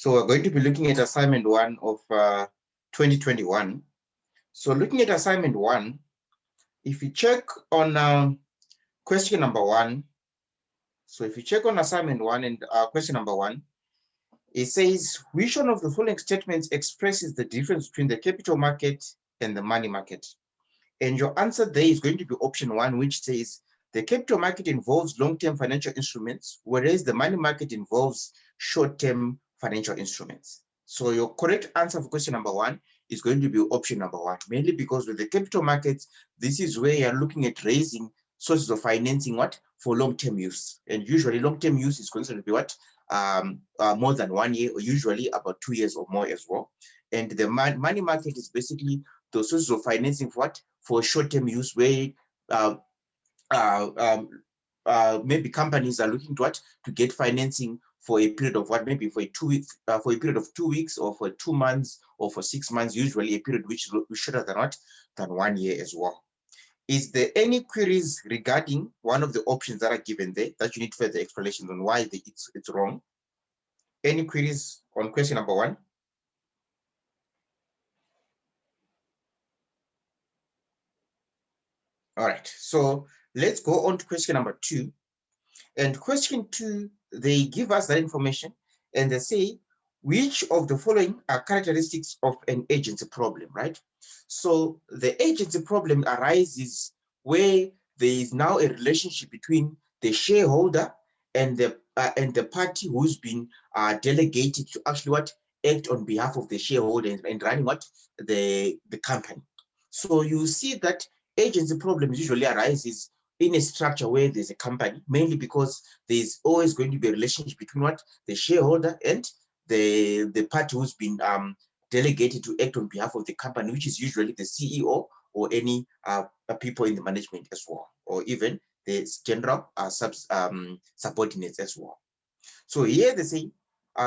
So we're going to be looking at assignment 1 of 2021. So looking at assignment 1, if you check on question number 1, so if you check on assignment 1 and question number 1, it says, which one of the following statements expresses the difference between the capital market and the money market? And your answer there is going to be option 1, which says the capital market involves long-term financial instruments, whereas the money market involves short-term financial instruments. So your correct answer for question number 1 is going to be option number 1, mainly because with the capital markets, this is where you're looking at raising sources of financing for long-term use. And usually long-term use is considered to be more than 1 year, or usually about 2 years or more as well. And the money market is basically the sources of financing for short-term use, where maybe companies are looking to get financing for a period of maybe for a 2 weeks, for a period of 2 weeks, or for 2 months, or for 6 months, usually a period which is shorter than 1 year as well. Is there any queries regarding one of the options that are given there that you need further explanations on why it's wrong? Any queries on question number 1? All right, so let's go on to question number 2. And question 2, they give us that information and they say, which of the following are characteristics of an agency problem, right? So the agency problem arises where there is now a relationship between the shareholder and the party who's been delegated to actually act on behalf of the shareholder and running the company. So you see that agency problems usually arises in a structure where there's a company, mainly because there's always going to be a relationship between the shareholder and the party who's been delegated to act on behalf of the company, which is usually the CEO or any people in the management as well, or even the general subordinates as well. So here they say,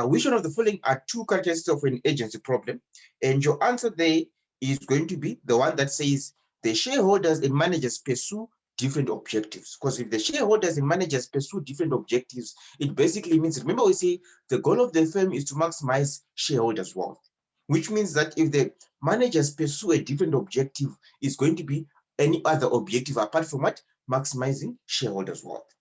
which one of the following are 2 characteristics of an agency problem? And your answer there is going to be the one that says the shareholders and managers pursue different objectives. Because if the shareholders and managers pursue different objectives, it basically means, remember we say the goal of the firm is to maximize shareholders' wealth, which means that if the managers pursue a different objective, it's going to be any other objective apart from maximizing shareholders' wealth.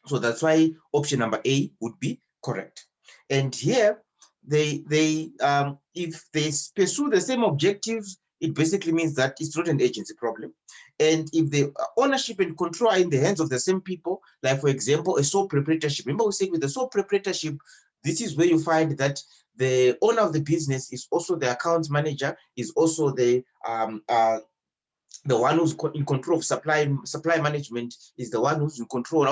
So that's why option number A would be correct. And here, if they pursue the same objectives, it basically means that it's not an agency problem. And if the ownership and control are in the hands of the same people, like for example, a sole proprietorship. Remember we said with the sole proprietorship, this is where you find that the owner of the business is also the account manager, is also the one who's in control of supply management, is the one who's in control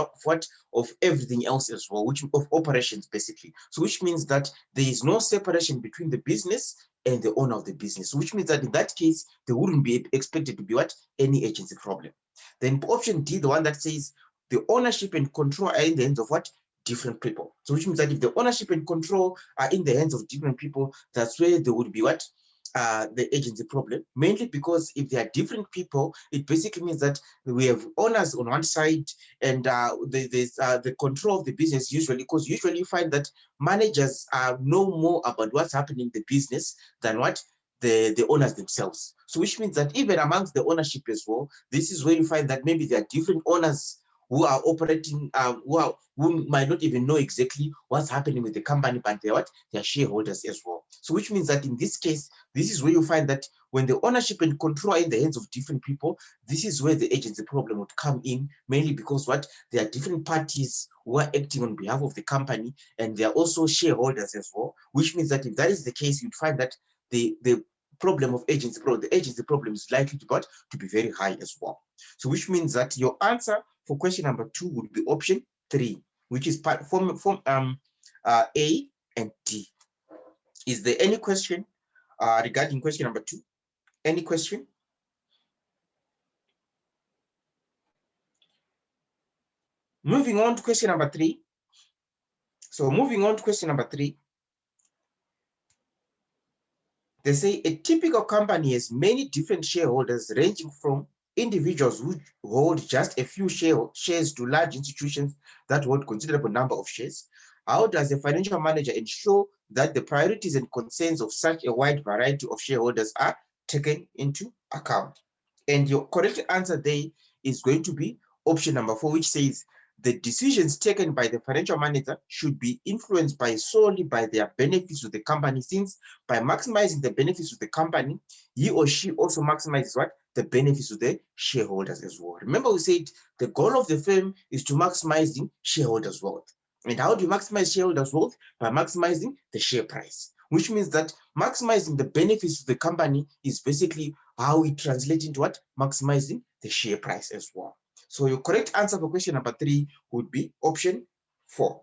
of everything else as well, of operations basically. So which means that there is no separation between the business and the owner of the business, which means that in that case there wouldn't be expected to be any agency problem. Then option D, the one that says the ownership and control are in the hands of different people. So which means that if the ownership and control are in the hands of different people, that's where there would be the agency problem, mainly because if there are different people, it basically means that we have owners on one side and there's the control of the business usually, because usually you find that managers know more about what's happening in the business than the owners themselves. So which means that even amongst the ownership as well, this is where you find that maybe there are different owners who are operating, who might not even know exactly what's happening with the company, but they're shareholders as well. So which means that in this case, this is where you find that when the ownership and control are in the hands of different people, this is where the agency problem would come in, mainly because there are different parties who are acting on behalf of the company, and they are also shareholders as well, which means that if that is the case, you'd find that the problem of the agency problem is likely to be very high as well. So which means that your answer for question number 2 would be option 3, which is from A and D. Is there any question regarding question number 2? Any question? Moving on to question number 3. So moving on to question number 3, they say a typical company has many different shareholders ranging from individuals who hold just a few shares to large institutions that hold considerable number of shares. How does a financial manager ensure that the priorities and concerns of such a wide variety of shareholders are taken into account. And your correct answer there is going to be option number 4, which says the decisions taken by the financial manager should be influenced solely by their benefits to the company, since by maximizing the benefits to the company, he or she also maximizes what? The benefits to the shareholders as well. Remember, we said the goal of the firm is to maximizing shareholders' wealth. And how do you maximize shareholders' wealth? By maximizing the share price, which means that maximizing the benefits to the company is basically how we translate into what? Maximizing the share price as well. So your correct answer for question number 3 would be option 4.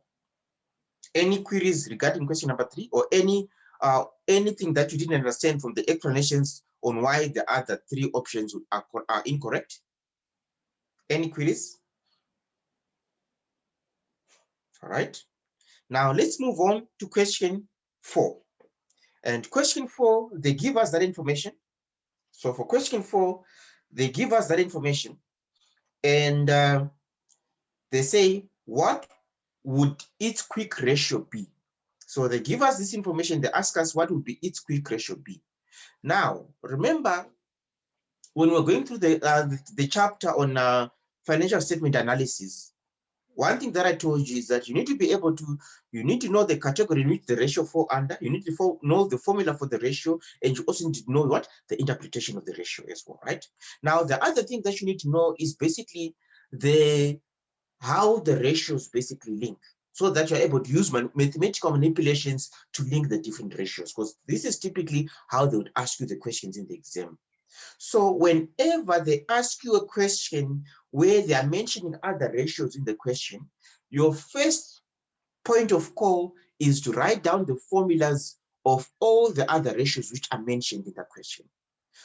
Any queries regarding question number 3, or anything that you didn't understand from the explanations on why the other 3 options are incorrect? Any queries? All right. Now let's move on to question 4. And question 4, they give us that information. So for question 4, they give us that information, and they say, what would its quick ratio be? So they give us this information. They ask us what would be its quick ratio be. Now, remember, when we're going through the chapter on financial statement analysis, one thing that I told you is that you need to be able to, you need to know the category in which the ratio fall under, you need to know the formula for the ratio, and you also need to know what? The interpretation of the ratio as well, right? Now, the other thing that you need to know is basically how the ratios basically link, so that you're able to use mathematical manipulations to link the different ratios, because this is typically how they would ask you the questions in the exam. So whenever they ask you a question where they are mentioning other ratios in the question, your first point of call is to write down the formulas of all the other ratios which are mentioned in the question.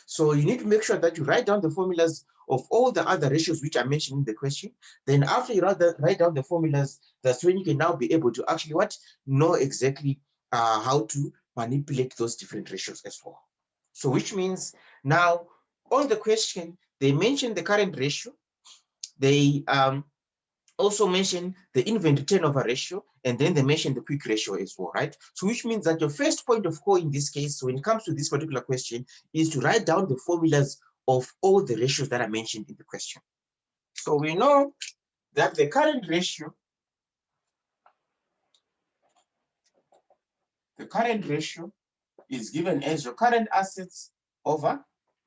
So you need to make sure that you write down the formulas of all the other ratios which are mentioned in the question. Then after you write down the formulas, that's when you can now be able to actually know exactly how to manipulate those different ratios as well. So which means now on the question, they mention the current ratio. They also mention the inventory turnover ratio, and then they mention the quick ratio as well, right? So which means that your first point of call in this case, when it comes to this particular question, is to write down the formulas of all the ratios that are mentioned in the question. So we know that the current ratio is given as your current assets over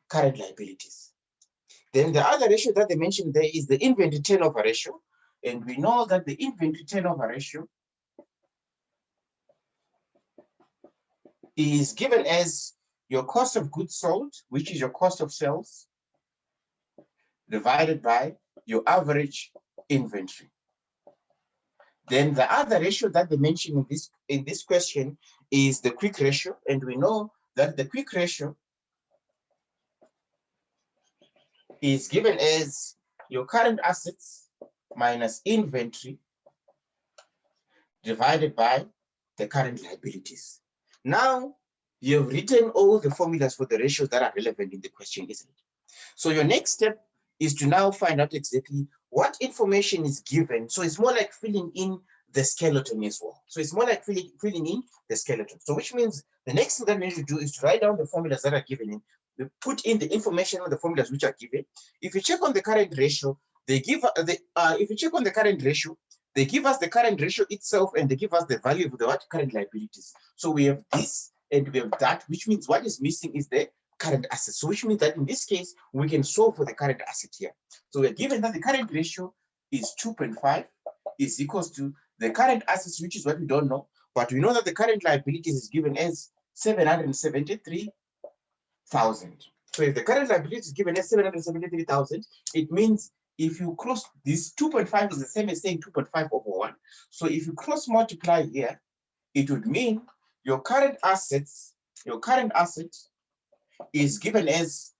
current liabilities. Then the other ratio that they mentioned there is the inventory turnover ratio. And we know that the inventory turnover ratio is given as your cost of goods sold, which is your cost of sales, divided by your average inventory. Then the other ratio that they mention in this question is the quick ratio. And we know that the quick ratio is given as your current assets minus inventory divided by the current liabilities. Now, you've written all the formulas for the ratios that are relevant in the question, isn't it? So your next step is to now find out exactly what information is given. So it's more like filling in the skeleton as well. So it's more like filling in the skeleton. So which means the next thing that we need to do is to write down the formulas that are given in. We put in the information on the formulas which are given. If you check on the current ratio, they give if you check on the current ratio, they give us the current ratio itself, and they give us the value of the current liabilities. So we have this and we have that, which means what is missing is the current assets. So which means that in this case, we can solve for the current asset here. So we're given that the current ratio is 2.5 is equals to the current assets, which is what we don't know, but we know that the current liabilities is given as 773,000. So if the current liability is given as 773,000, it means if you cross this 2.5 is the same as saying 2.5 over 1. So if you cross multiply here, it would mean your current asset is given as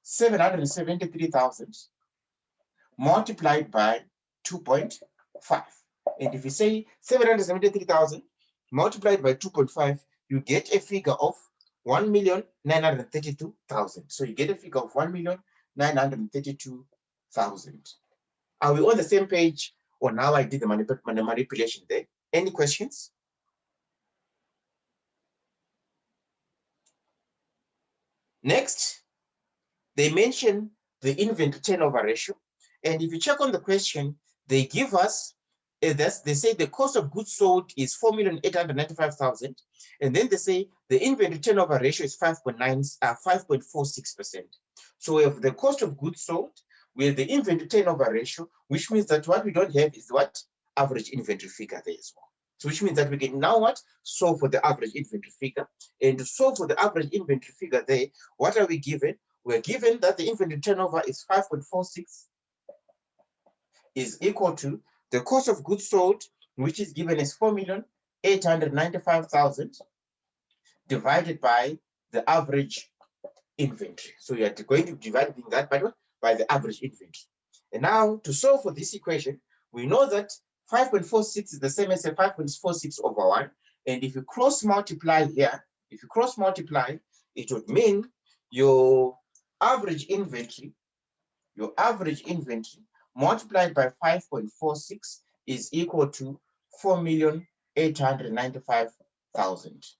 773,000 multiplied by 2.5. And if you say 773,000 multiplied by 2.5, you get a figure of 1,932,000. So you get a figure of 1,932,000. Are we on the same page, or now I did the manipulation there? Any questions? Next, they mention the inventory turnover ratio. And if you check on the question, they give us, they say the cost of goods sold is 4,895,000. And then they say the inventory turnover ratio is 5.46%. So we have the cost of goods sold, we have the inventory turnover ratio, which means that what we don't have is what? Average inventory figure there as well. So which means that we can now what? Solve for the average inventory figure. And to solve for the average inventory figure there, what are we given? We're given that the inventory turnover is 5.46 is equal to the cost of goods sold, which is given as 4,895,000 divided by the average inventory. So you are going to divide that by the average inventory. And now to solve for this equation, we know that 5.46 is the same as 5.46 over 1. And if you cross multiply here, it would mean your average inventory multiplied by 5.46 is equal to 4,895,000.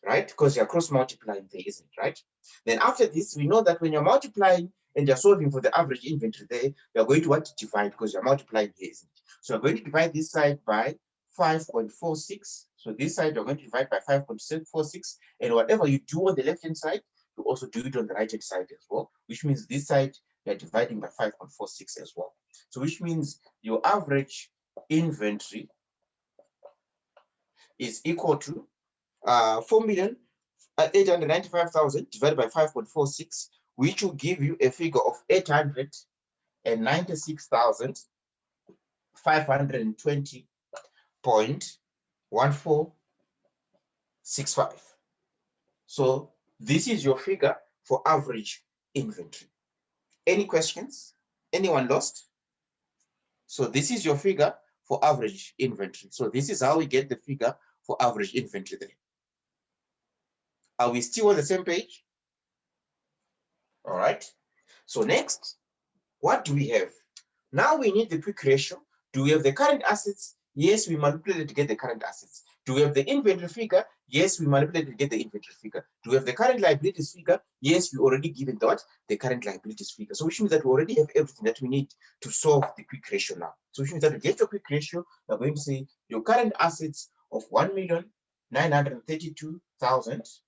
Right? Because you're cross multiplying there, isn't it? Right? Then after this, we know that when you're multiplying and you're solving for the average inventory there, you're going to want to divide because you're multiplying here, isn't it? So we're going to divide this side by 5.46. So this side, you're going to divide by 5.46. And whatever you do on the left-hand side, you also do it on the right-hand side as well, which means this side, you're dividing by 5.46 as well. So which means your average inventory is equal to 4,895,000 divided by 5.46, which will give you a figure of 896,520.1465. So this is your figure for average inventory. Any questions? Anyone lost? So this is your figure for average inventory. So this is how we get the figure for average inventory there. Are we still on the same page? All right. So next, what do we have? Now we need the quick ratio. Do we have the current assets? Yes, we manipulated to get the current assets. Do we have the inventory figure? Yes, we manipulated to get the inventory figure. Do we have the current liabilities figure? Yes, we already given that, the current liabilities figure. So which means that we already have everything that we need to solve the quick ratio now. So which means that to get your quick ratio, we're going to say your current assets of 1,932,000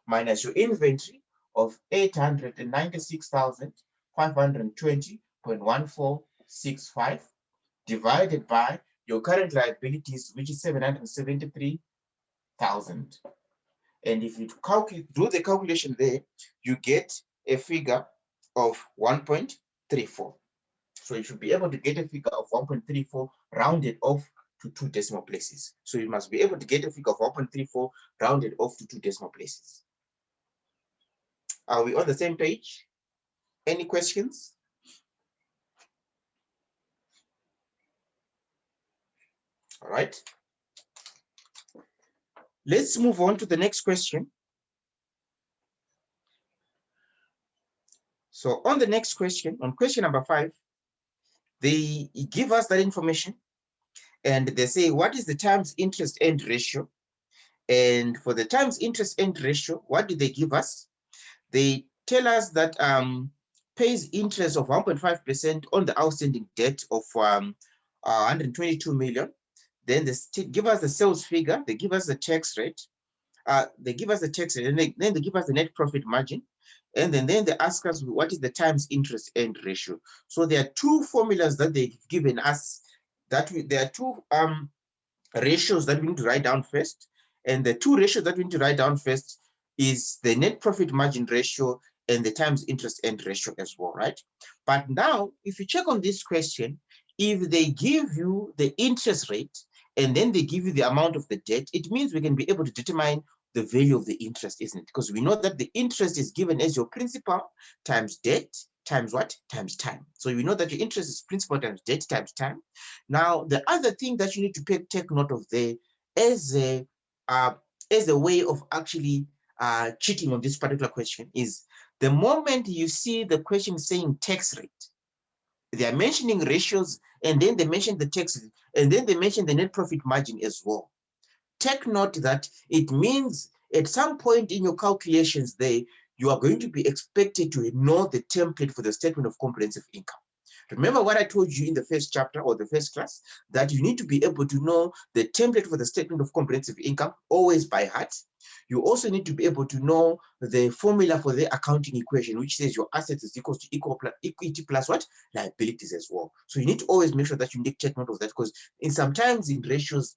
minus your inventory of 896,520.1465 divided by your current liabilities, which is 773,000. And if you do the calculation there, you get a figure of 1.34. So you should be able to get a figure of 1.34 rounded off to 2 decimal places. So you must be able to get a figure of 1.34 rounded off to 2 decimal places. Are we on the same page? Any questions? All right. Let's move on to the next question. So on the next question, on question number 5, they give us that information and they say, what is the times interest end ratio? And for the times interest end ratio, what did they give us? They tell us that pays interest of 1.5% on the outstanding debt of 122 million. Then they give us the sales figure, they give us the tax rate, and then they give us the net profit margin, and then they ask us what is the times interest end ratio. So there are 2 formulas that they've given us, there are 2 ratios that we need to write down first. And the 2 ratios that we need to write down first is the net profit margin ratio and the times interest end ratio as well, right? But now, if you check on this question, if they give you the interest rate and then they give you the amount of the debt, it means we can be able to determine the value of the interest, isn't it? Because we know that the interest is given as your principal times debt times what? Times time. So you know that your interest is principal times debt times time. Now, the other thing that you need to take note of there as a way of actually cheating on this particular question is the moment you see the question saying tax rate, they are mentioning ratios, and then they mention the tax, and then they mention the net profit margin as well. Take note that it means at some point in your calculations there, you are going to be expected to know the template for the statement of comprehensive income. Remember what I told you in the first chapter or the first class, that you need to be able to know the template for the statement of comprehensive income always by heart. You also need to be able to know the formula for the accounting equation, which says your assets is equals to equity plus what? Liabilities as well. So you need to always make sure that you take note of that, because sometimes in ratios,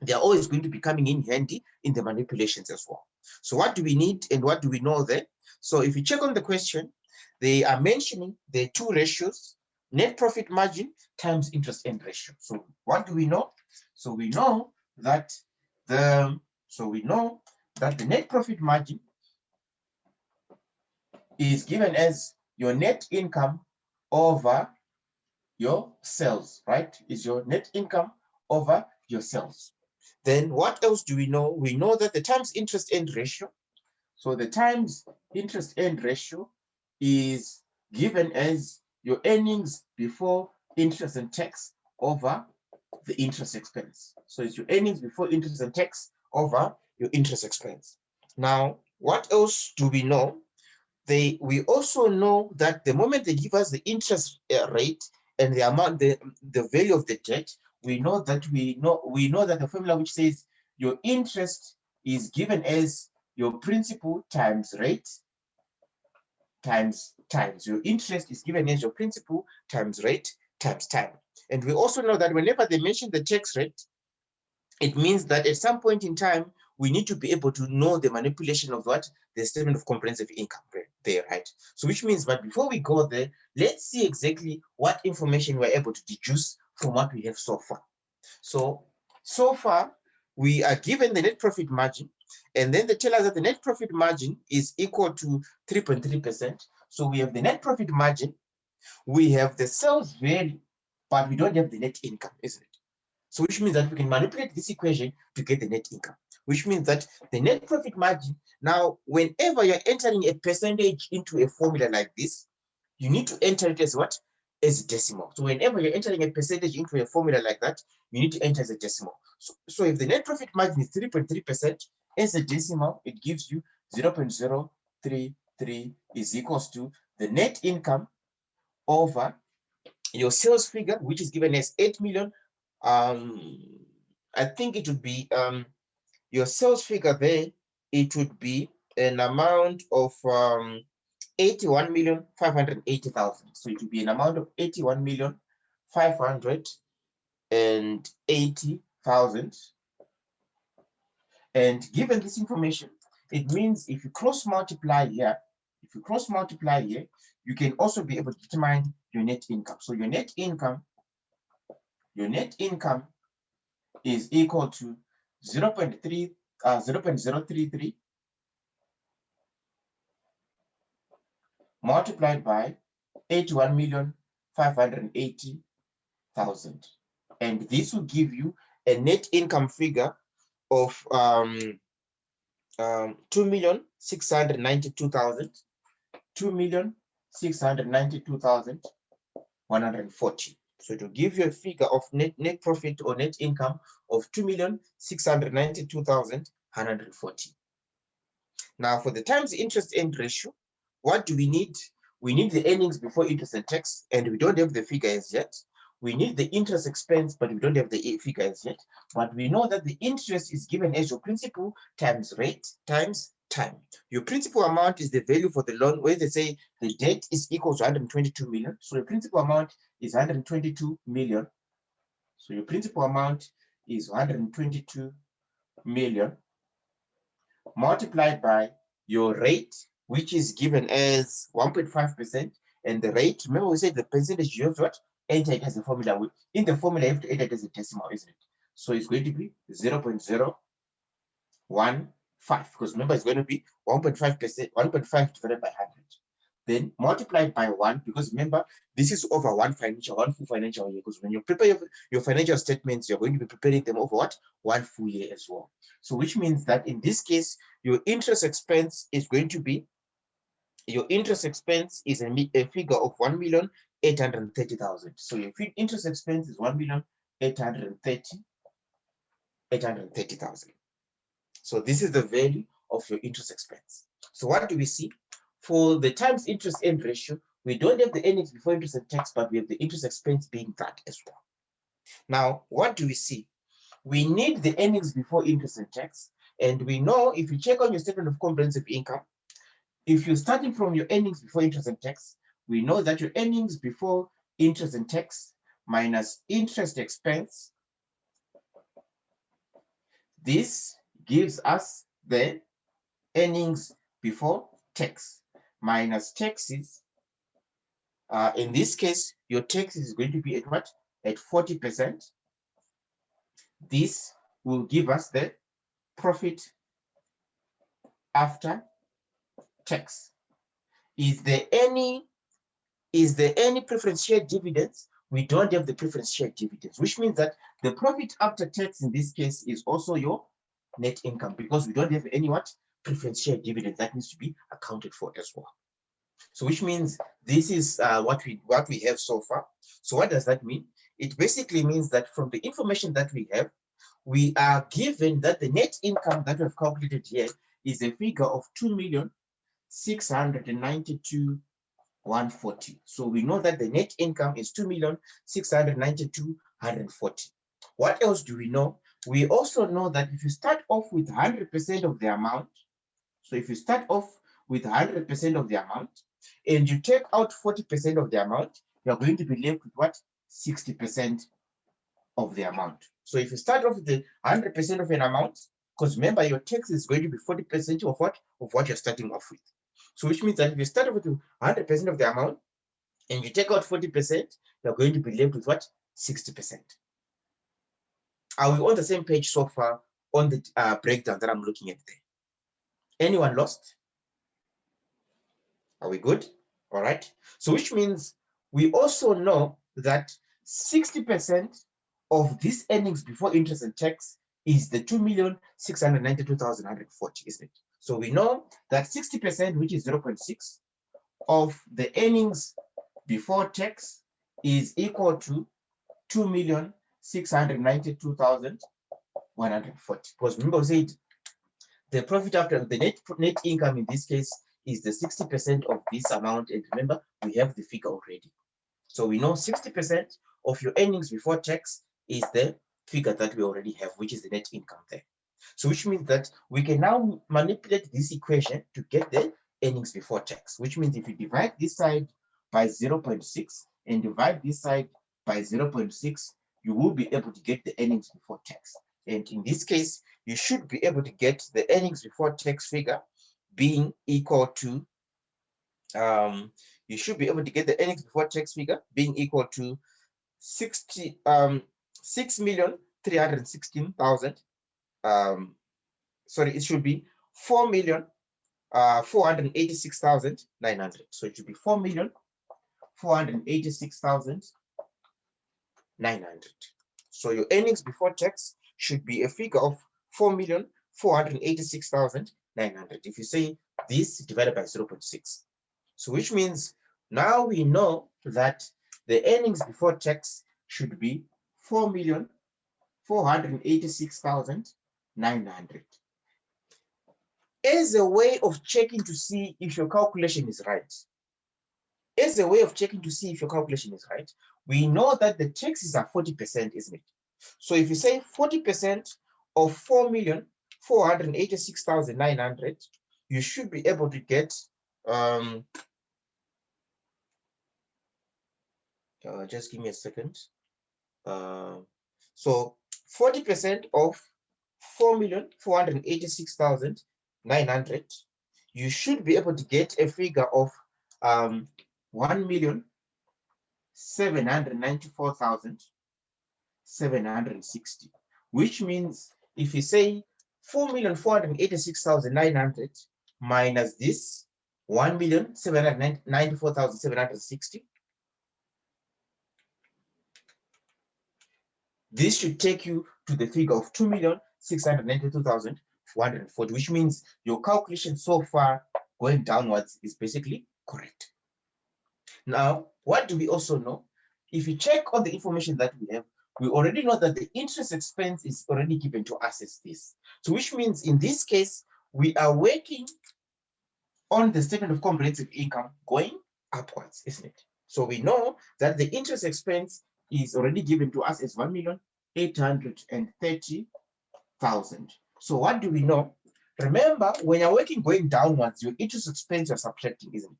they are always going to be coming in handy in the manipulations as well. So what do we need and what do we know there? So if you check on the question, they are mentioning the two ratios, net profit margin times interest end ratio. So what do we know? So we know that the net profit margin is given as your net income over your sales, right? Is your net income over your sales. Then what else do we know? We know that the times interest end ratio. So the times interest end ratio is given as your earnings before interest and tax over the interest expense. So it's your earnings before interest and tax over your interest expense. Now, what else do we know? We also know that the moment they give us the interest rate and the amount, the value of the debt, we know that the formula which says your interest is given as your principal times rate times your interest is given as your principal times rate times time. And we also know that whenever they mention the tax rate, it means that at some point in time, we need to be able to know the manipulation of what? The statement of comprehensive income there, right? So which means, but before we go there, let's see exactly what information we're able to deduce from what we have so far. So far, we are given the net profit margin, and then they tell us that the net profit margin is equal to 3.3%. So we have the net profit margin, we have the sales value, but we don't have the net income, isn't it? So which means that we can manipulate this equation to get the net income, which means that the net profit margin, now, whenever you're entering a percentage into a formula like this, you need to enter it as what? As a decimal. So whenever you're entering a percentage into a formula like that, you need to enter as a decimal. So if the net profit margin is 3.3%, as a decimal, it gives you 0.033 is equals to the net income over your sales figure, which is given as 8 million. I think it would be your sales figure there, it would be an amount of 81,580,000. So it would be an amount of 81,580,000. And given this information, it means if you cross multiply here, you can also be able to determine your net income. So your net income is equal to 0.033 multiplied by 81,580,000, and this will give you a net income figure of 2,692,140. So to give you a figure of net profit or net income of 2,692,140. Now for the times interest end ratio, what do we need? We need the earnings before interest and tax, and we don't have the figures yet. We need the interest expense, but we don't have the figures yet. But we know that the interest is given as your principal times rate times time. Your principal amount is the value for the loan, where they say the debt is equal to 122 million. So your principal amount is 122 million. So your principal amount is 122 million multiplied by your rate, which is given as 1.5%. And the rate, remember we said the percentage, you have to enter it as a formula. In the formula, you have to enter it as a decimal, isn't it? So it's going to be 0.015, because remember it's going to be 1.5%, 1.5 divided by 100. Then multiplied by 1, because remember, this is over one full financial year, because when you prepare your financial statements, you're going to be preparing them over what? One full year as well. So which means that in this case, your interest expense is going to be, your interest expense is a figure of 1,830,000. So your interest expense is 1,830,000. So this is the value of your interest expense. So what do we see? For the times interest end ratio, we don't have the earnings before interest and tax, but we have the interest expense being that as well. Now, what do we see? We need the earnings before interest and tax. And we know if you check on your statement of comprehensive income, if you're starting from your earnings before interest and tax, we know that your earnings before interest and tax minus interest expense, this gives us the earnings before tax minus taxes. In this case, your tax is going to be at what? At 40%. This will give us the profit after tax. Is there any preference share dividends? We don't have the preference share dividends, which means that the profit after tax in this case is also your net income, because we don't have any preference share dividend that needs to be accounted for as well. So which means this is what we have so far. So what does that mean? It basically means that from the information that we have, we are given that the net income that we've calculated here is a figure of 2,692,140. So we know that the net income is 2,692,140. What else do we know? We also know that if you start off with 100% of the amount, so if you start off with 100% of the amount and you take out 40% of the amount, you're going to be left with what? 60% of the amount. So if you start off with the 100% of an amount, because remember your tax is going to be 40% of what you're starting off with. So which means that if you start off with 100% of the amount and you take out 40%, you're going to be left with what? 60%. Are we on the same page so far on the breakdown that I'm looking at there? Anyone lost? Are we good? All right. So which means we also know that 60% of these earnings before interest and tax is the 2,692,140, isn't it? So we know that 60%, which is 0.6, of the earnings before tax is equal to 2,692,140. Because remember we said the profit after the net income in this case is the 60% of this amount. And remember, we have the figure already. So we know 60% of your earnings before tax is the figure that we already have, which is the net income there. So which means that we can now manipulate this equation to get the earnings before tax, which means if you divide this side by 0.6 and divide this side by 0.6, you will be able to get the earnings before tax. And in this case, you should be able to get the earnings before tax figure being equal to, you should be able to get the earnings before tax figure being equal to 6,316,000. Sorry, it should be 4,486,900. So it should be 4,486,900. So your earnings before tax should be a figure of 4,486,900. If you say this divided by 0.6. So which means now we know that the earnings before tax should be 4,486,900. As a way of checking to see if your calculation is right, we know that the taxes are 40%, isn't it? So if you say 40% of 4,486,900, you should be able to get just give me a second. So 40% of 4,486,900, you should be able to get a figure of 1,794,760, which means if you say 4,486,900 minus this 1,794,760, this should take you to the figure of 2,692,140, which means your calculation so far going downwards is basically correct. Now, what do we also know? If you check on the information that we have, we already know that the interest expense is already given to us as this. So which means in this case, we are working on the statement of comprehensive income going upwards, isn't it? So we know that the interest expense is already given to us as 1,830,000. So what do we know? Remember, when you're working going downwards, your interest expense you're subtracting, isn't it?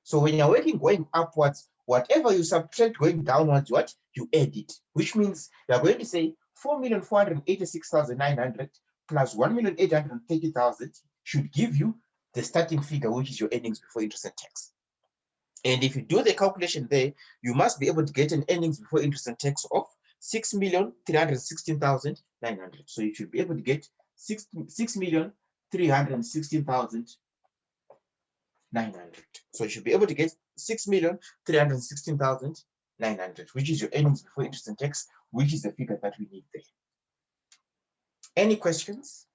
So when you're working going upwards, whatever you subtract going downwards, what you add it, which means you're going to say 4,486,900 plus 1,830,000 should give you the starting figure, which is your earnings before interest and tax. And if you do the calculation there, you must be able to get an earnings before interest and tax of 6,316,900. So you should be able to get 6,316,900. So you should be able to get 6,316,900, which is your earnings before interest and tax, which is the figure that we need there. Any questions?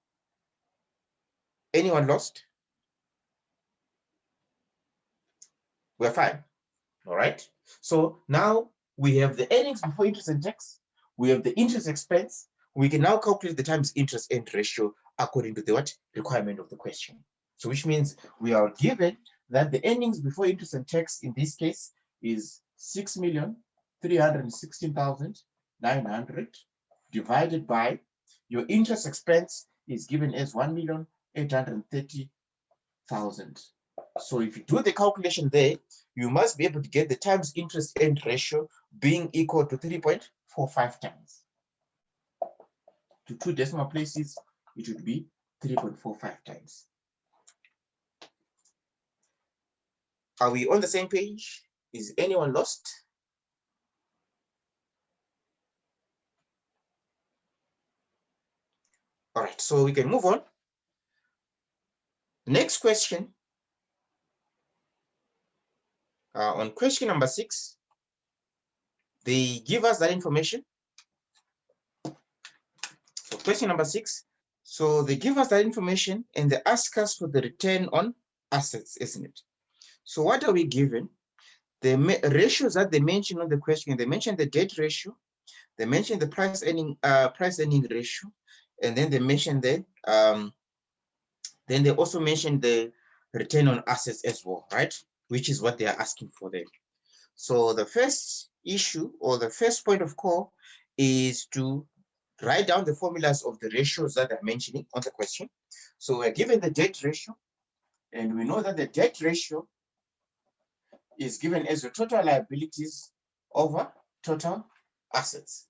Anyone lost? We're fine. All right. So now we have the earnings before interest and tax. We have the interest expense. We can now calculate the times interest end ratio according to the what requirement of the question. So which means we are given that the earnings before interest and tax in this case is 6,316,900 divided by your interest expense is given as 1,830,000. So if you do the calculation there, you must be able to get the times interest end ratio being equal to 3.45 times. To two decimal places, it would be 3.45 times. Are we on the same page? Is anyone lost? All right, so we can move on. Next question. On question number 6, they give us that information. So question number 6, so they give us that information and they ask us for the return on assets, isn't it? So what are we given? The ratios that they mention on the question, they mention the debt ratio, they mention the price earning ratio, and then they mention then they also mention the return on assets as well, right? Which is what they are asking for there. So the first issue or the first point of call is to write down the formulas of the ratios that they're mentioning on the question. So we're given the debt ratio, and we know that the debt ratio is given as the total liabilities over total assets.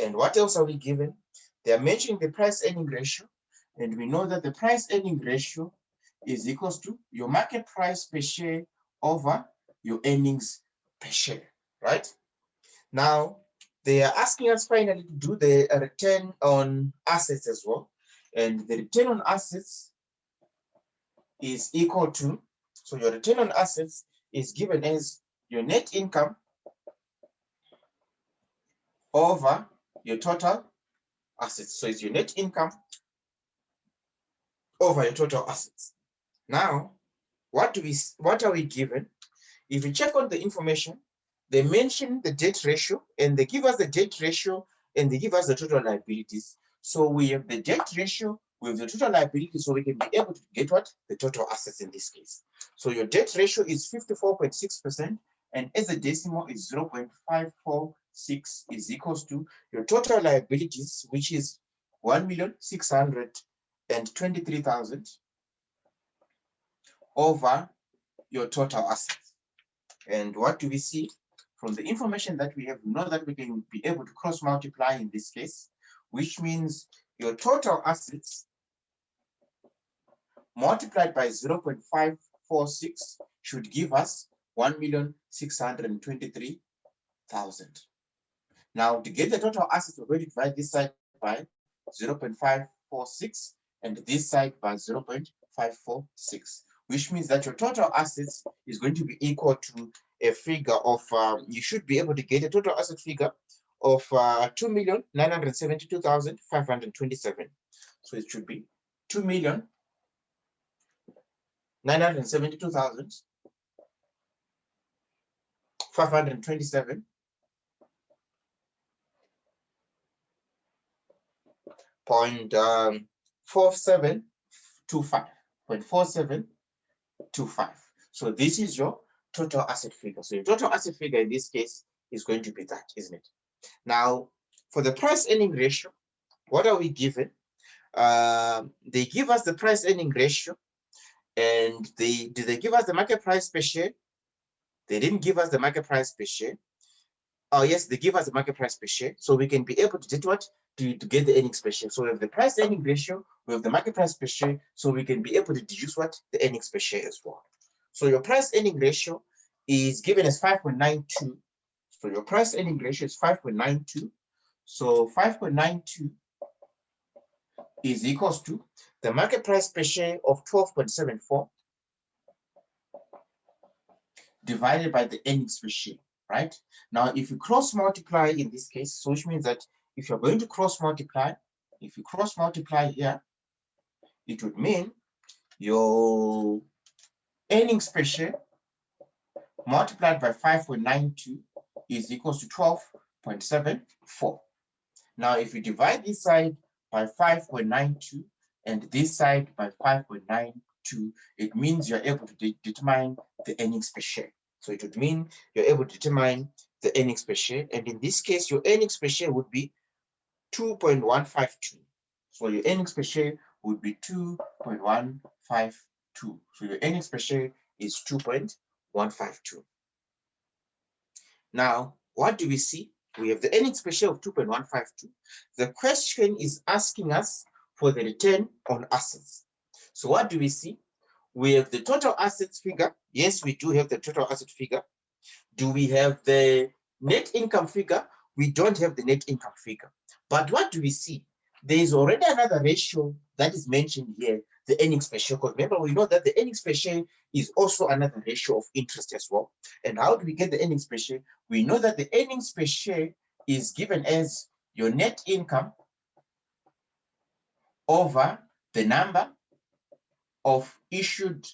And what else are we given? They are mentioning the price earning ratio, and we know that the price earning ratio is equals to your market price per share over your earnings per share, right? Now, they are asking us finally to do the return on assets as well. And the return on assets is equal to, so your return on assets is given as your net income over your total assets. So it's your net income over your total assets. Now, what are we given? If you check on the information, they mention the debt ratio, and they give us the debt ratio, and they give us the total liabilities. So we have the debt ratio, we have the total liabilities, so we can be able to get what? The total assets in this case. So your debt ratio is 54.6%, and as a decimal is 0.546 is equals to your total liabilities, which is 1,623,000 over your total assets. And what do we see? From the information that we have, we know that we can be able to cross multiply in this case, which means your total assets multiplied by 0.546 should give us 1,623,000. Now, to get the total assets, we're going to divide this side by 0.546 and this side by 0.546, which means that your total assets is going to be equal to a figure of, you should be able to get a total asset figure of 2,972,527. So it should be 2,972,527 .4725 So this is your total asset figure. So your total asset figure in this case is going to be that, isn't it? Now, for the price earning ratio, what are we given? They give us the price earning ratio, and did they give us the market price per share? They didn't give us the market price per share. Oh, yes, they give us the market price per share. So we can be able to get what? To get the earnings per share. So we have the price earning ratio, we have the market price per share. So we can be able to deduce what? The earnings per share as well. So your price earning ratio is given as 5.92. So your price earning ratio is 5.92. So 5.92 is equals to the market price per share of 12.74 divided by the earnings per share, right? Now, if you cross multiply in this case, so which means that if you're going to cross multiply, if you cross multiply here, it would mean your earnings per share multiplied by 5.92 is equals to 12.74. Now, if you divide this side by 5.92 and this side by 5.92, it means you're able to determine the earnings per share. So it would mean you're able to determine the earnings per share. And in this case, your earnings per share would be 2.152. So your earnings per share would be 2.152. So your earnings per share is 2.152. Now, what do we see? We have the earnings per share of 2.152. The question is asking us for the return on assets. So what do we see? We have the total assets figure. Yes, we do have the total asset figure. Do we have the net income figure? We don't have the net income figure. But what do we see? There is already another ratio that is mentioned here, the earnings per share. Because remember, we know that the earnings per share is also another ratio of interest as well. And how do we get the earnings per share? We know that the earnings per share is given as your net income over the number of issued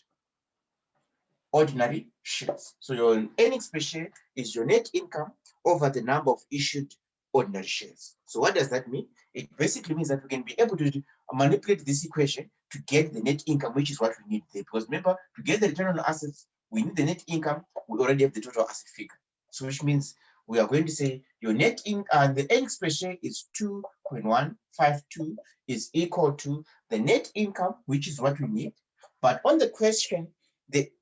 ordinary shares. So your earnings per share is your net income over the number of issued ordinary shares. So what does that mean? It basically means that we can be able to manipulate this equation to get the net income, which is what we need there. Because remember, to get the return on assets, we need the net income. We already have the total asset figure. So which means we are going to say your net income, the earnings per share is 2.152 is equal to the net income, which is what we need. But on the question, they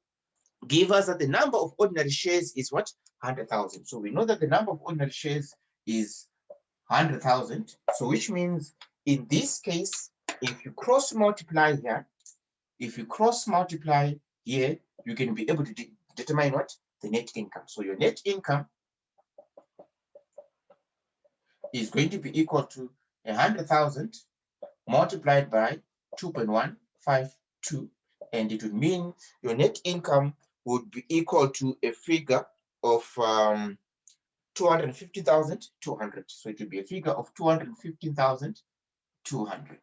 give us that the number of ordinary shares is what? 100,000. So we know that the number of ordinary shares is 100,000. So which means in this case, if you cross multiply here, you can be able to determine what? The net income. So your net income is going to be equal to 100,000 multiplied by 2.152, and it would mean your net income would be equal to a figure of 250,200. So it would be a figure of 215,200.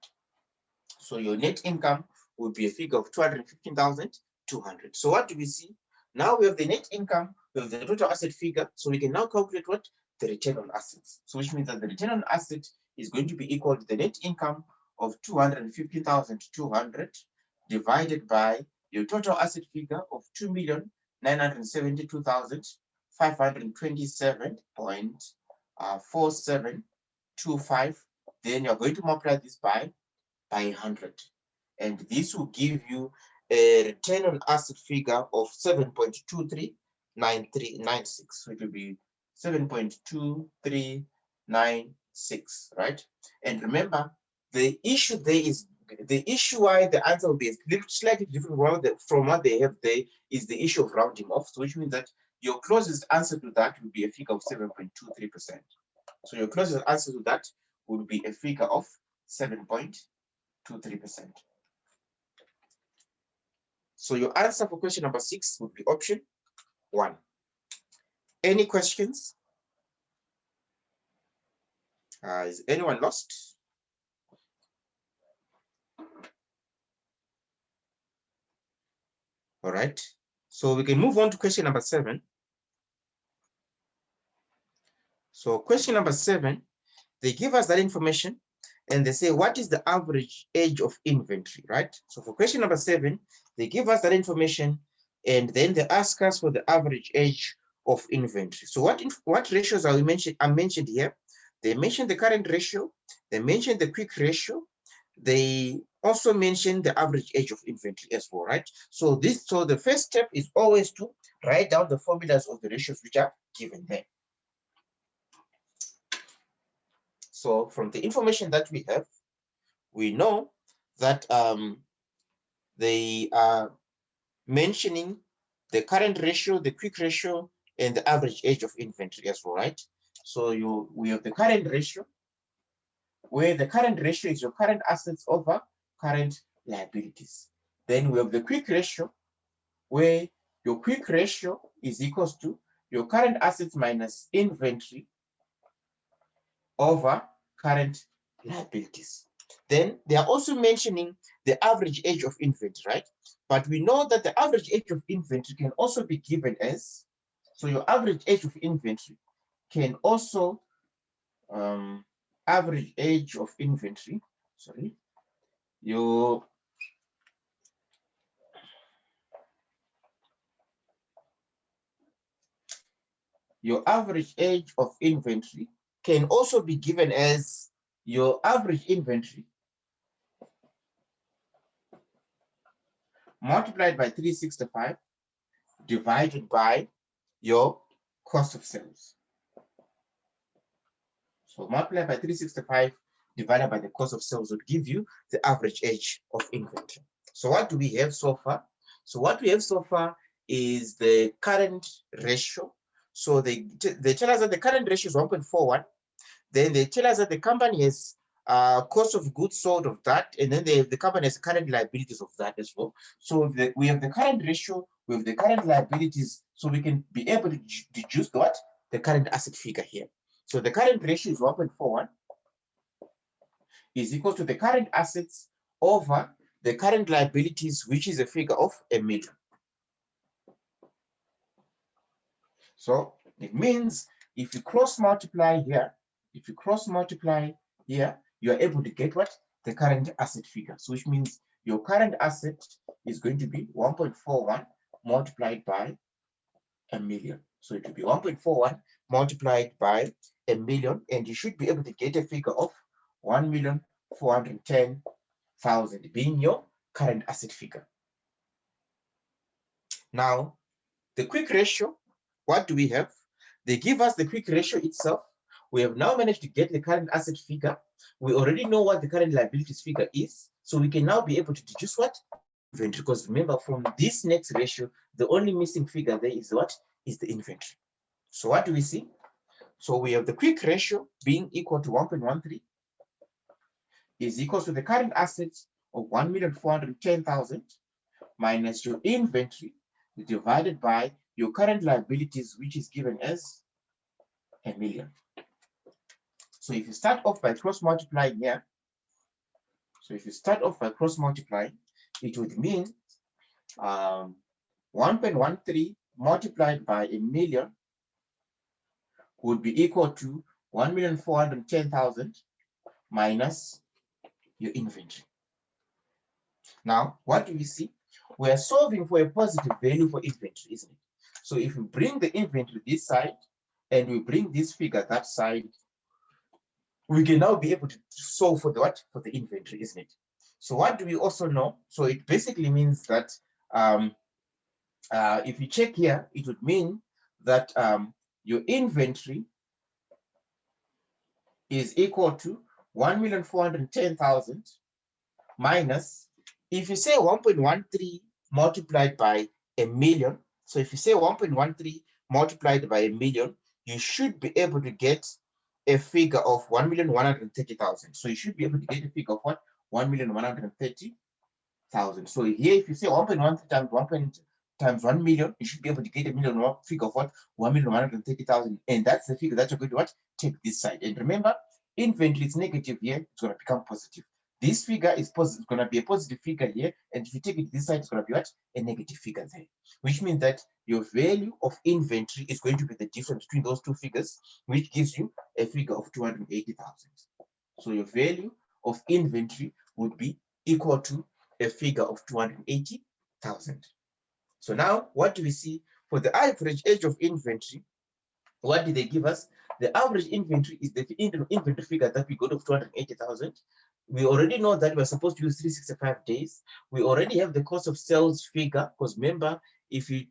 So your net income would be a figure of 215,200. So what do we see? Now we have the net income, we have the total asset figure. So we can now calculate what? The return on assets. So which means that the return on asset is going to be equal to the net income of 250,200 divided by your total asset figure of 2,972,527.4725. Then you're going to multiply this by 100. And this will give you a return on asset figure of 7.239396. So it will be 7.2396, right? And remember, the issue there is the issue why the answer will be slightly different from what they have there is the issue of rounding off. So which means that your closest answer to that will be a figure of 7.23%. So your closest answer to that would be a figure of 7.23%. So your answer for question number 6 would be option 1. Any questions? Is anyone lost? All right. So we can move on to question number 7. So question number 7, they give us that information and they say, what is the average age of inventory, right? So for question number 7, they give us that information, and then they ask us for the average age of inventory. So what ratios are mentioned here? They mentioned the current ratio, they mentioned the quick ratio, they also mentioned the average age of inventory as well, right? So the first step is always to write down the formulas of the ratios which are given there. So from the information that we have, we know that they are mentioning the current ratio, the quick ratio, and the average age of inventory as well, right? So we have the current ratio, where the current ratio is your current assets over current liabilities. Then we have the quick ratio, where your quick ratio is equals to your current assets minus inventory over current liabilities. Then they are also mentioning the average age of inventory, right? But we know that the average age of inventory can also be given as, so your average age of inventory can also, average age of inventory, sorry, your average age of inventory can also be given as your average inventory multiplied by 365 divided by your cost of sales. So multiply by 365 divided by the cost of sales would give you the average age of inventory. So what do we have so far? So what we have so far is the current ratio. So they tell us that the current ratio is 1.41. Then they tell us that the company has cost of goods sold of that, and then the company has current liabilities of that as well. So we have the current ratio, we have the current liabilities, so we can be able to deduce what? The current asset figure here. So the current ratio is 1.41 is equal to the current assets over the current liabilities, which is a figure of 1 million. So it means if you cross multiply here, you are able to get what? The current asset figure. So which means your current asset is going to be 1.41 multiplied by 1 million. So it will be 1.41 multiplied by 1 million, and you should be able to get a figure of 1,410,000 being your current asset figure. Now, the quick ratio, what do we have? They give us the quick ratio itself. We have now managed to get the current asset figure. We already know what the current liabilities figure is. So we can now be able to deduce what? Inventory. Because remember, from this next ratio, the only missing figure there is what? Is the inventory. So what do we see? So we have the quick ratio being equal to 1.13 is equal to the current assets of 1,410,000 minus your inventory divided by your current liabilities, which is given as 1 million. So if you start off by cross multiplying here, it would mean 1.13 multiplied by 1 million would be equal to 1,410,000 minus your inventory. Now, what do we see? We are solving for a positive value for inventory, isn't it? So if we bring the inventory this side and we bring this figure that side, we can now be able to solve for the what? For the inventory, isn't it? So what do we also know? So it basically means that if you check here, it would mean that your inventory is equal to 1,410,000 minus, if you say 1.13 multiplied by 1 million, so if you say 1.13 multiplied by 1 million, you should be able to get a figure of 1,130,000. So you should be able to get a figure of what? 1,130,000. So here, if you say 1.13 times 1 million, you should be able to get a figure of what? 1,130,000. And that's the figure that you're going to what? Take this side. And remember, inventory is negative here, it's going to become positive. This figure is positive, it's going to be a positive figure here, and if you take it this side, it's going to be what? A negative figure there, which means that your value of inventory is going to be the difference between those two figures, which gives you a figure of 280,000. So your value of inventory would be equal to a figure of 280,000. So now what do we see for the average age of inventory? What did they give us? The average inventory is the inventory figure that we got of 280,000. We already know that we're supposed to use 365 days. We already have the cost of sales figure, because remember, if you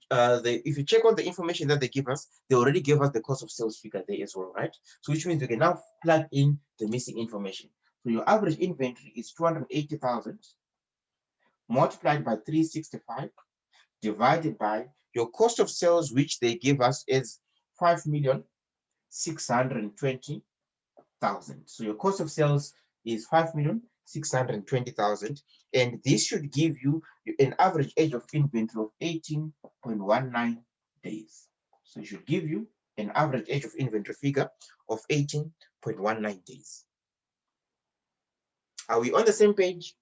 check on the information that they give us, they already gave us the cost of sales figure there as well, right? So which means we can now plug in the missing information. So your average inventory is 280,000 multiplied by 365 divided by your cost of sales, which they give us is 5,620,000. So your cost of sales is 5,620,000, and this should give you an average age of inventory of 18.19 days. So it should give you an average age of inventory figure of 18.19 days. Are we on the same page?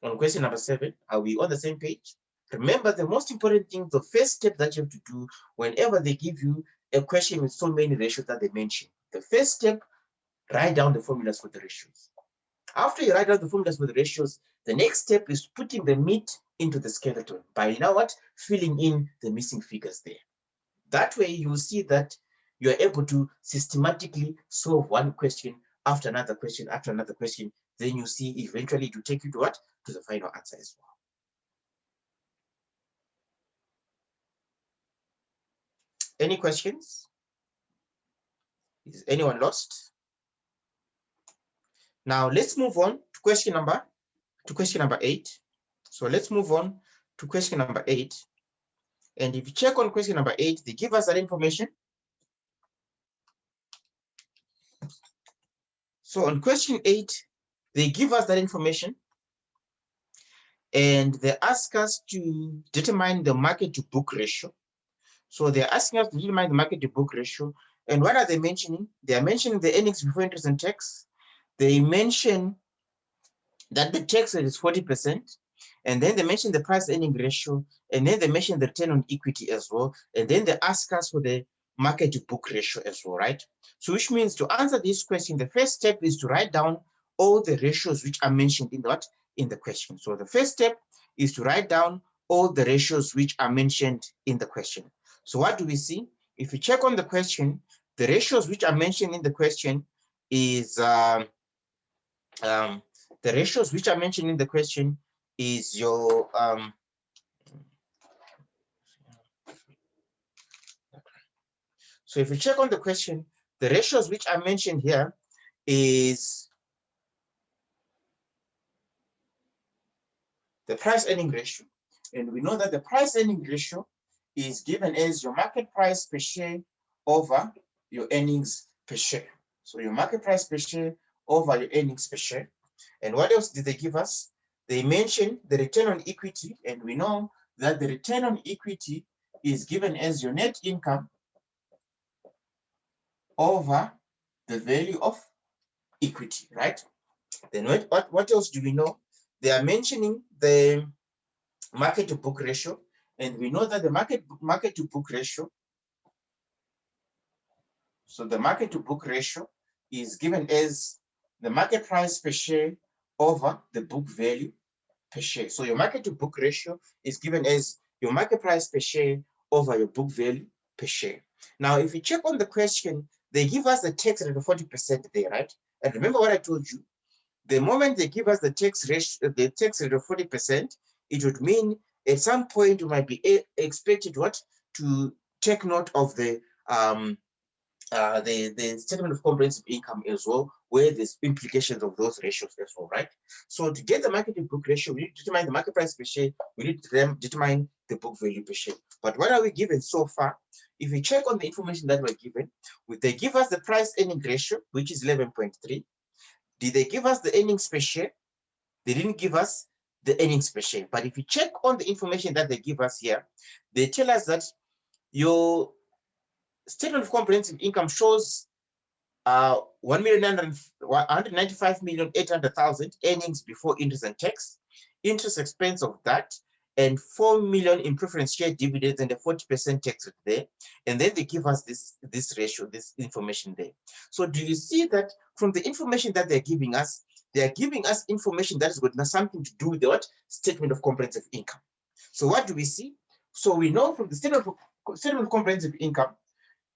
On question number 7, are we on the same page? Remember, the most important thing, the first step that you have to do whenever they give you a question with so many ratios that they mention, the first step, write down the formulas for the ratios. After you write down the formulas for the ratios, the next step is putting the meat into the skeleton by filling in the missing figures there. That way, you will see that you are able to systematically solve one question after another question after another question. Then you see eventually to take you to what? To the final answer as well. Any questions? Is anyone lost? Now let's move on to question number 8. So let's move on to question number 8. And if you check on question number 8, they give us that information. So on question 8, they give us that information, and they ask us to determine the market to book ratio. So they're asking us to determine the market to book ratio. And what are they mentioning? They are mentioning the earnings before interest and tax. They mention that the tax rate is 40%. And then they mention the price earning ratio. And then they mention the return on equity as well. And then they ask us for the market to book ratio as well, right? So which means to answer this question, the first step is to write down all the ratios which are mentioned in the question. So the first step is to write down all the ratios which are mentioned in the question. So what do we see? If you check on the question, the ratios which are mentioned in the question is the ratios which are mentioned in the question is your so if you check on the question, the ratios which are mentioned here is the price earning ratio. And we know that the price earning ratio is given as your market price per share over your earnings per share. So your market price per share over your earnings per share. And what else did they give us? They mentioned the return on equity, and we know that the return on equity is given as your net income over the value of equity, right? Then what else do we know? They are mentioning the market to book ratio, and we know that the market to book ratio, so the market to book ratio is given as the market price per share over the book value per share. So your market to book ratio is given as your market price per share over your book value per share. Now, if you check on the question, they give us the tax rate of 40% there, right? And remember what I told you, the moment they give us the tax rate of 40%, it would mean at some point you might be expected to take note of the statement of comprehensive income as well, where there's implications of those ratios as well, right? So to get the market to book ratio, we need to determine the market price per share, we need to determine the book value per share. But what are we given so far? If we check on the information that we're given, they give us the price earning ratio, which is 11.3. Did they give us the earnings per share? They didn't give us the earnings per share. But if you check on the information that they give us here, they tell us that your statement of comprehensive income shows 195,800,000 earnings before interest and tax, interest expense of that, and 4 million in preference share dividends and a 40% tax rate there. And then they give us this ratio, this information there. So do you see that from the information that they're giving us, information that has got something to do with the what? Statement of comprehensive income. So what do we see? So we know from the statement of comprehensive income,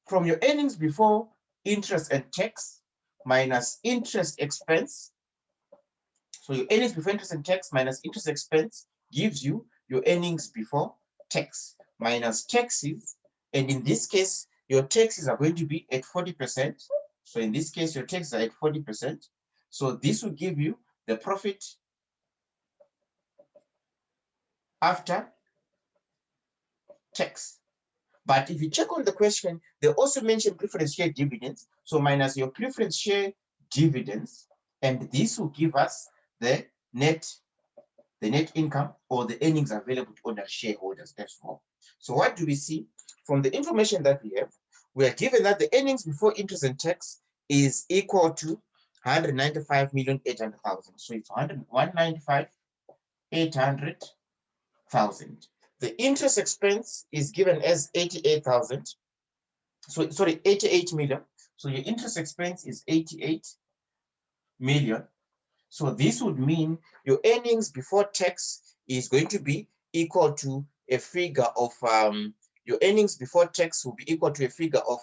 from your earnings before interest and tax minus interest expense. So your earnings before interest and tax minus interest expense gives you your earnings before tax minus taxes. And in this case, your taxes are going to be at 40%. So in this case, your taxes are at 40%. So this will give you the profit after tax. But if you check on the question, they also mention preference share dividends. So minus your preference share dividends, and this will give us the net income or the earnings available to ordinary shareholders as well. So what do we see? From the information that we have, we are given that the earnings before interest and tax is equal to 195,800,000. So it's 195,800,000. The interest expense is given as 88,000. So sorry, 88 million. So your interest expense is 88 million. So this would mean your earnings before tax is going to be equal to a figure of your earnings before tax will be equal to a figure of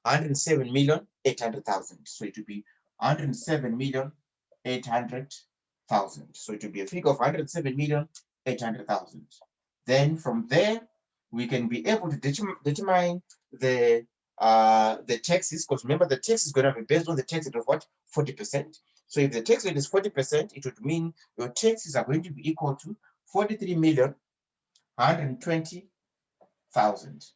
107,800,000. So it will be 107,800,000. So it will be a figure of 107,800,000. Then from there we can be able to determine the taxes, because remember the tax is going to be based on the tax rate of what? 40%. So if the tax rate is 40%, it would mean your taxes are going to be equal to 43,120,000.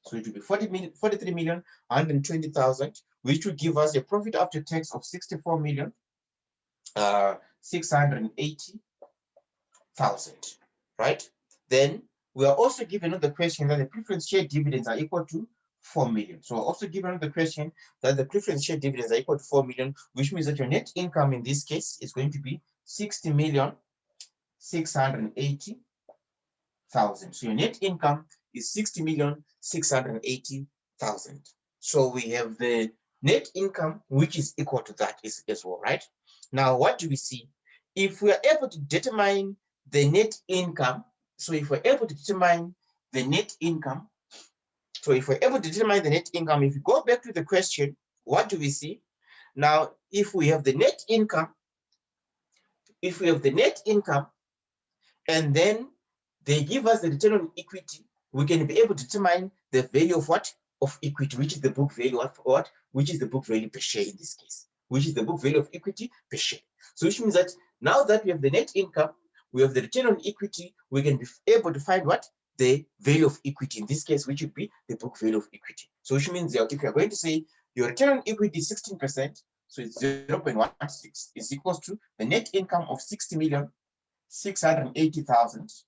So it will be 43,120,000, which will give us a profit after tax of 64,680,000, right? Then we are also given another question that the preference share dividends are equal to 4 million. So also given the question that the preference share dividends are equal to 4 million, which means that your net income in this case is going to be 60,680,000. So your net income is 60,680,000. So we have the net income, which is equal to that as well, right? Now, what do we see? If we are able to determine the net income, so if we're able to determine the net income, if we go back to the question, what do we see? Now, if we have the net income, and then they give us the return on equity, we can be able to determine the value of what? Of equity, which is the book value of what? Which is the book value per share in this case, which is the book value of equity per share. So which means that now that we have the net income, we have the return on equity, we can be able to find what? The value of equity in this case, which would be the book value of equity. So which means that if you're going to say your return on equity is 16%, so it's 0.16 is equals to the net income of 60,680,000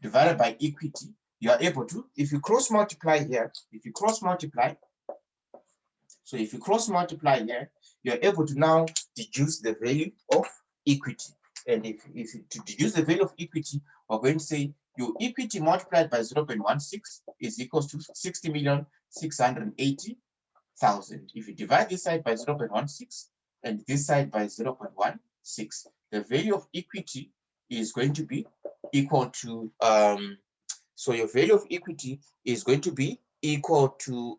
divided by equity. You are able to, if you cross multiply here, so if you cross multiply here, you're able to now deduce the value of equity. And if to deduce the value of equity, we're going to say your equity multiplied by 0.16 is equals to 60,680,000. If you divide this side by 0.16 and this side by 0.16, the value of equity is going to be equal to so your value of equity is going to be equal to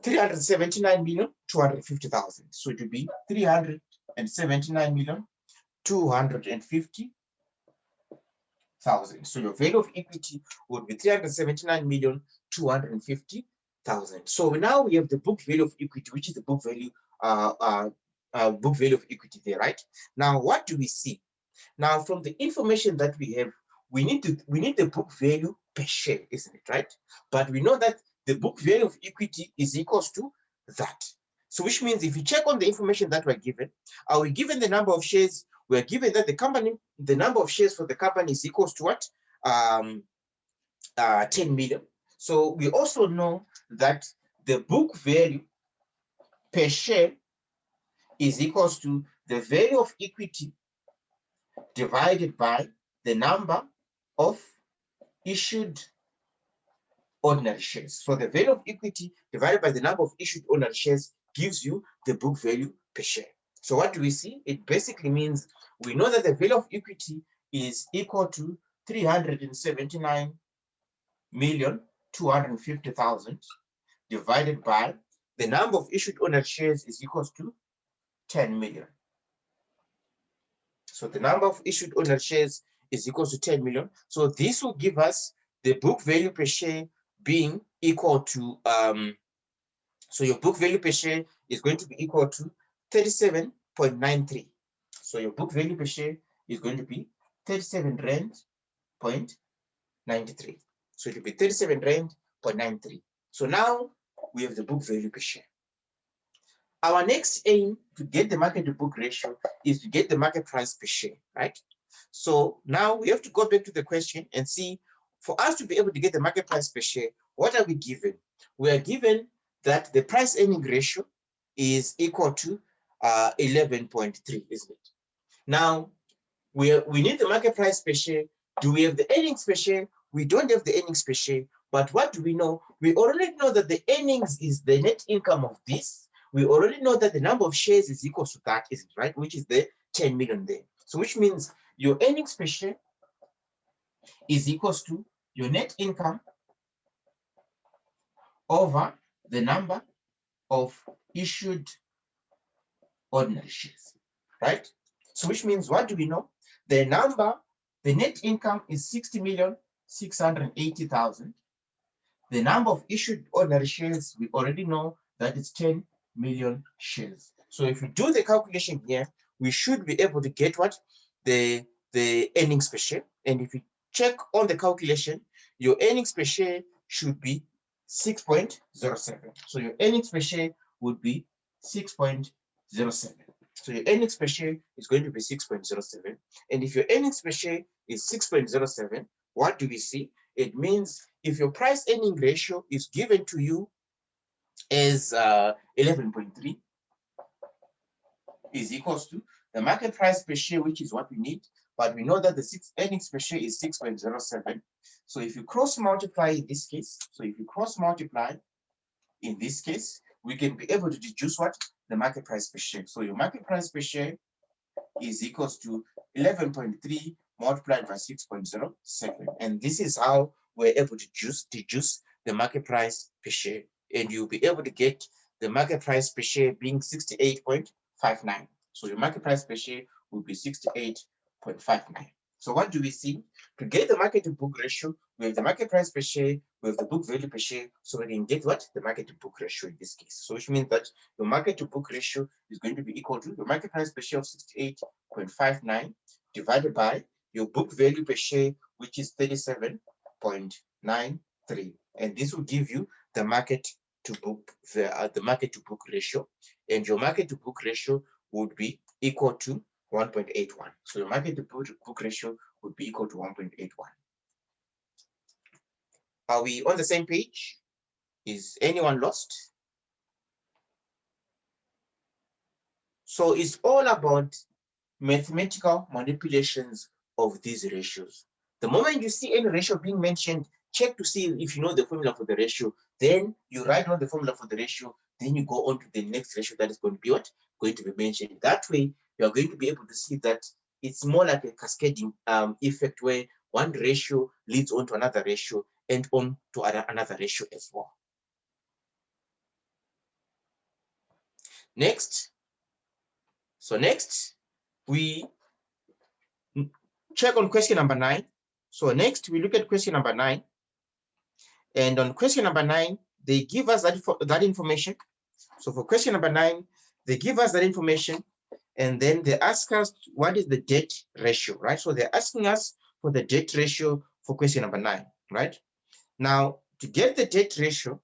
379,250,000. So it will be 379,250,000. So your value of equity would be 379,250,000. So now we have the book value of equity, which is the book value of equity there, right? Now, what do we see? Now, from the information that we have, we need the book value per share, isn't it, right? But we know that the book value of equity is equals to that. So which means if you check on the information that we're given, are we given the number of shares? We're given that the number of shares for the company is equals to what? 10 million. So we also know that the book value per share is equals to the value of equity divided by the number of issued ordinary shares. So the value of equity divided by the number of issued ordinary shares gives you the book value per share. So what do we see? It basically means we know that the value of equity is equal to 379,250,000 divided by the number of issued owner shares is equals to 10 million. So the number of issued owner shares is equal to 10 million. So this will give us the book value per share being equal to, so your book value per share is going to be equal to 37.93. So your book value per share is going to be 37 rand 0.93. So it will be 37 rand 0.93. So now we have the book value per share. Our next aim to get the market to book ratio is to get the market price per share, right? So now we have to go back to the question and see, for us to be able to get the market price per share, what are we given? We are given that the price earning ratio is equal to 11.3, isn't it? Now, we need the market price per share. Do we have the earnings per share? We don't have the earnings per share. But what do we know? We already know that the earnings is the net income of this. We already know that the number of shares is equal to that, is it right? Which is the 10 million there. So which means your earnings per share is equals to your net income over the number of issued ordinary shares, right? So which means, what do we know? The net income is 60,680,000. The number of issued ordinary shares, we already know that it's 10 million shares. So if we do the calculation here, we should be able to get what? The earnings per share. And if we check on the calculation, your earnings per share should be 6.07. So your earnings per share would be 6.07. So your earnings per share is going to be 6.07. And if your earnings per share is 6.07, what do we see? It means if your price earning ratio is given to you as 11.3 is equals to the market price per share, which is what we need, but we know that the earnings per share is 6.07. So if you cross multiply in this case, we can be able to deduce what? The market price per share. So your market price per share is equals to 11.3 multiplied by 6.07. And this is how we're able to deduce the market price per share. And you'll be able to get the market price per share being 68.59. So your market price per share will be 68.59. So what do we see? To get the market to book ratio, we have the market price per share, we have the book value per share, so we can get what? The market to book ratio in this case. So which means that your market to book ratio is going to be equal to your market price per share of 68.59 divided by your book value per share, which is 37.93. And this will give you the market to book ratio. And your market to book ratio would be equal to 1.81. So your market to book ratio would be equal to 1.81. Are we on the same page? Is anyone lost? So it's all about mathematical manipulations of these ratios. The moment you see any ratio being mentioned, check to see if you know the formula for the ratio. Then you write down the formula for the ratio. Then you go on to the next ratio that is going to be what? Going to be mentioned. That way, you are going to be able to see that it's more like a cascading effect where one ratio leads on to another ratio and on to another ratio as well. Next, we check on question number 9. So next we look at question number 9. And on question number 9, they give us that information. So for question number 9, they give us that information, and then they ask us what is the debt ratio, right? So they're asking us for the debt ratio for question number 9, right? Now, to get the debt ratio,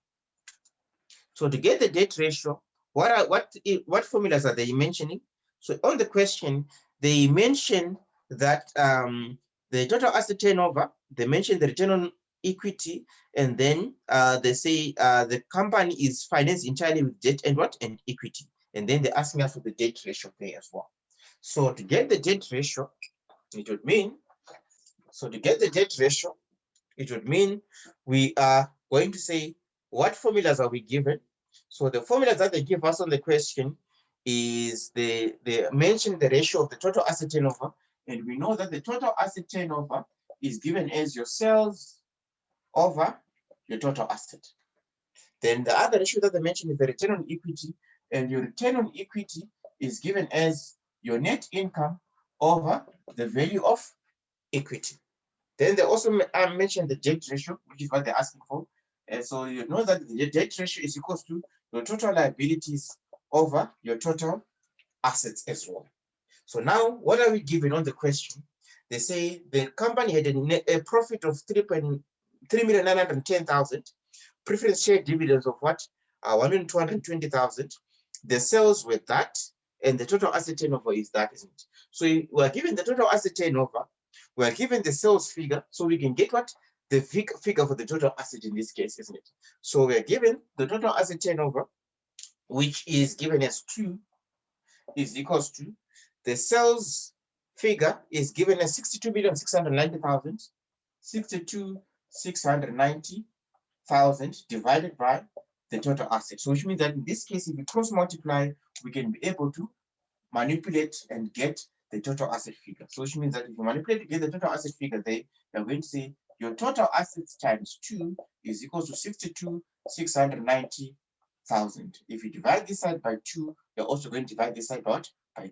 what formulas are they mentioning? So on the question, they mention that the total asset turnover, they mention the return on equity, and then they say the company is financed entirely with debt and what? And equity. And then they're asking us for the debt ratio there as well. So to get the debt ratio, it would mean, we are going to say, what formulas are we given? So the formula that they give us on the question is they mention the ratio of the total asset turnover, and we know that the total asset turnover is given as your sales over your total asset. Then the other ratio that they mention is the return on equity, and your return on equity is given as your net income over the value of equity. Then they also mentioned the debt ratio, which is what they're asking for. And so you know that the debt ratio is equal to your total liabilities over your total assets as well. So now, what are we given on the question? They say the company had a profit of 3,910,000, preference share dividends of what? 1,220,000. The sales were that, and the total asset turnover is that, isn't it? So we are given the total asset turnover, we are given the sales figure, so we can get what? The figure for the total asset in this case, isn't it? So we are given the total asset turnover, which is given as 2, is equals to the sales figure is given as 62,690,000, 62,690,000 divided by the total assets. So which means that in this case, if we cross multiply, we can be able to manipulate and get the total asset figure. So which means that if you manipulate to get the total asset figure, they are going to say your total assets times 2 is equal to 62,690,000. If you divide this side by 2, you're also going to divide this side by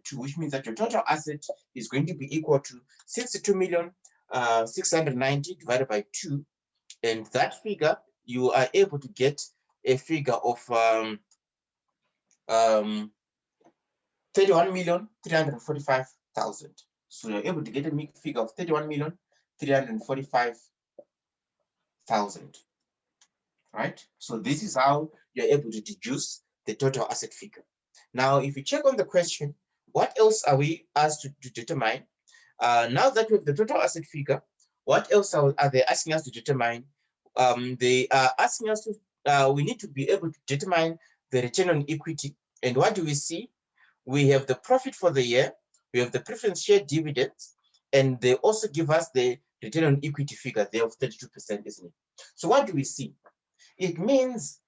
2, which means that your total asset is going to be equal to 62,690,000 divided by 2, and that figure you are able to get a figure of 31,345,000. So you're able to get a figure of 31,345,000. Right? So this is how you're able to deduce the total asset figure. Now, if you check on the question, what else are we asked to determine? Now that we have the total asset figure, what else are they asking us to determine? They are asking us to, we need to be able to determine the return on equity. And what do we see? We have the profit for the year, we have the preference share dividends, and they also give us the return on equity figure there of 32%, isn't it? So what do we see? It means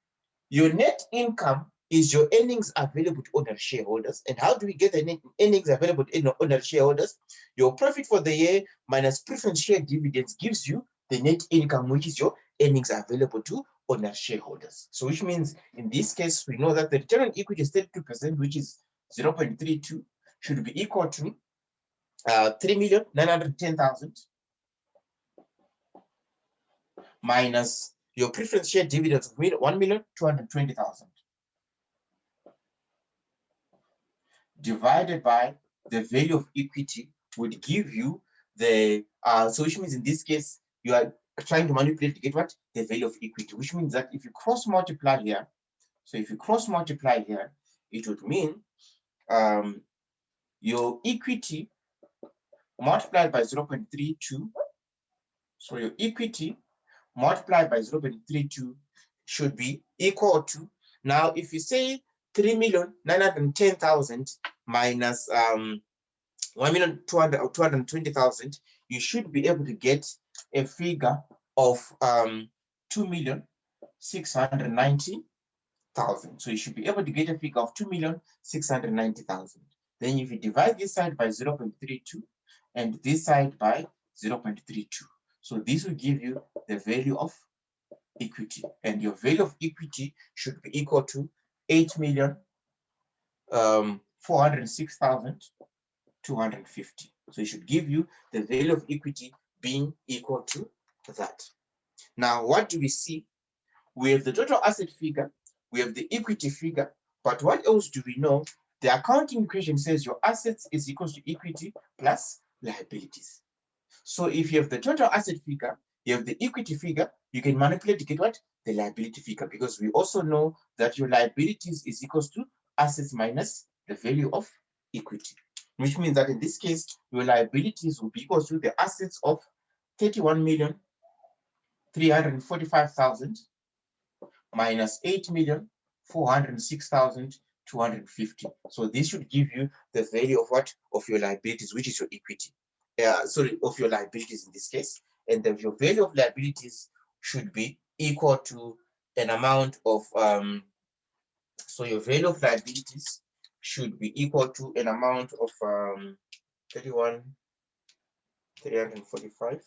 your net income is your earnings available to ordinary shareholders. And how do we get the net earnings available to ordinary shareholders? Your profit for the year minus preference share dividends gives you the net income, which is your earnings available to ordinary shareholders. So which means in this case, we know that the return on equity is 32%, which is 0.32, should be equal to 3,910,000 minus your preference share dividends of 1,220,000 divided by the value of equity would give you the, so which means in this case, you are trying to manipulate to get what? The value of equity, which means that if you cross multiply here, so if you cross multiply here, it would mean your equity multiplied by 0.32, so your equity multiplied by 0.32 should be equal to, now if you say 3,910,000 minus 1,220,000, you should be able to get a figure of 2,690,000. So you should be able to get a figure of 2,690,000. Then if you divide this side by 0.32 and this side by 0.32, so this will give you the value of equity, and your value of equity should be equal to 8,406,250. So it should give you the value of equity being equal to that. Now, what do we see? We have the total asset figure, we have the equity figure, but what else do we know? The accounting equation says your assets is equal to equity plus liabilities. So if you have the total asset figure, you have the equity figure, you can manipulate to get what? The liability figure, because we also know that your liabilities is equals to assets minus the value of equity, which means that in this case, your liabilities will be equal to the assets of 31,345,000 minus 8,406,250. So this should give you the value of what? Of your liabilities, which is your equity. Sorry, of your liabilities in this case. And then your value of liabilities should be equal to an amount of So your value of liabilities should be equal to an amount of 31,345.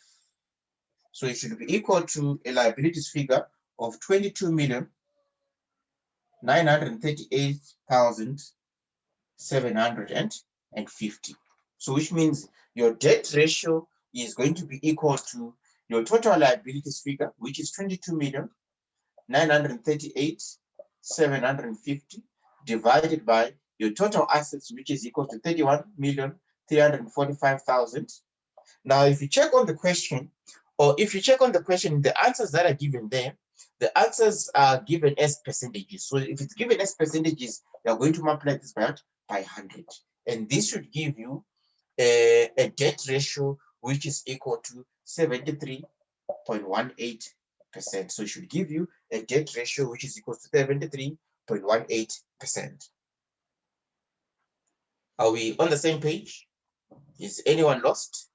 So it should be equal to a liabilities figure of 22,938,750. So which means your debt ratio is going to be equal to your total liabilities figure, which is 22,938,750 divided by your total assets, which is equal to 31,345,000. Now, if you check on the question, the answers that are given there, the answers are given as percentages. So if it's given as percentages, you're going to multiply this by 100. And this should give you a debt ratio which is equal to 73.18%. So it should give you a debt ratio which is equal to 73.18%. Are we on the same page? Is anyone lost?